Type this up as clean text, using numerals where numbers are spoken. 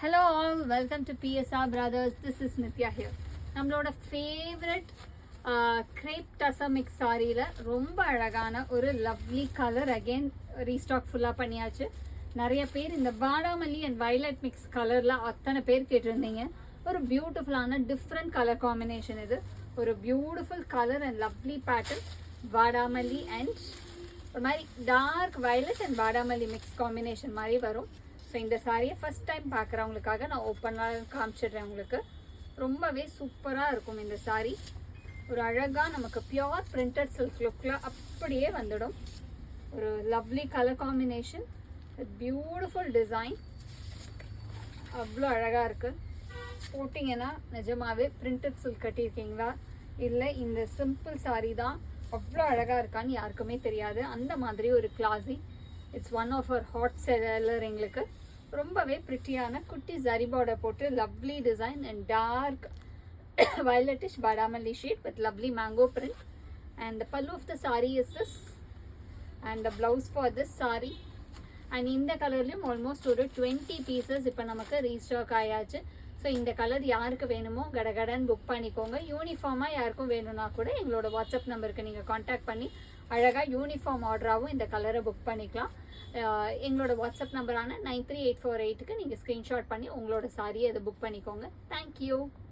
Hello all, welcome to PSR Brothers. This is Nitya here. நம்மளோட favourite crepe tassa mix சாரியில் ரொம்ப அழகான ஒரு லவ்லி கலர் அகெயின் ரீஸ்டாக் ஃபுல்லாக பண்ணியாச்சு. நிறைய பேர் இந்த பாடாமல்லி அண்ட் வயலட் மிக்ஸ் கலரில் அத்தனை பேர் கேட்டிருந்தீங்க. ஒரு பியூட்டிஃபுல்லான டிஃப்ரெண்ட் கலர் காம்பினேஷன் இது. ஒரு beautiful colour and lovely pattern பாடாமல்லி அண்ட் ஒரு மாதிரி டார்க் வயலட் அண்ட் பாடாமல்லி மிக்ஸ் காம்பினேஷன் மாதிரி வரும். ஸோ இந்த சாரியை ஃபஸ்ட் டைம் பார்க்குறவங்களுக்காக நான் ஓப்பனாக காமிச்சிடுறேன். உங்களுக்கு ரொம்பவே சூப்பராக இருக்கும் இந்த சாரீ. ஒரு அழகாக நமக்கு பியோர் பிரிண்டட் சில்க் லுக்கில் அப்படியே வந்துடும். ஒரு lovely colour combination, beautiful design, அவ்வளோ அழகாக இருக்குது. போட்டிங்கன்னா நிஜமாகவே பிரிண்டட் சில்க் கட்டியிருக்கீங்களா இல்லை இந்த சிம்பிள் சாரீ தான் அவ்வளோ அழகாக இருக்கான்னு யாருக்குமே தெரியாது. அந்த மாதிரி ஒரு classy. It's one of our hot seller. எங்களுக்கு ரொம்பவே பிரிட்டியான குட்டி ஜரி பார்டர் போட்டு lovely design and dark violetish badamalli shade with lovely mango print, and the pallu of the saree is this and the blouse for this saree. And இந்த கலர்லையும் almost ஒரு 20 pieces இப்போ நமக்கு restock ஆயாச்சு. ஸோ இந்த colour யாருக்கு வேணுமோ கடகடன் book பண்ணிக்கோங்க. யூனிஃபார்மாக யாருக்கும் வேணும்னா கூட எங்களோட வாட்ஸ்அப் நம்பருக்கு நீங்கள் காண்டாக்ட் பண்ணி அழகாக யூனிஃபார்ம் ஆர்டராகவும் இந்த கலரை புக் பண்ணிக்கலாம். எங்களோட வாட்ஸ்அப் நம்பரான 938448க்கு நீங்கள் ஸ்க்ரீன்ஷாட் பண்ணி உங்களோட சாரியை அதை புக் பண்ணிக்கோங்க. தேங்க்யூ.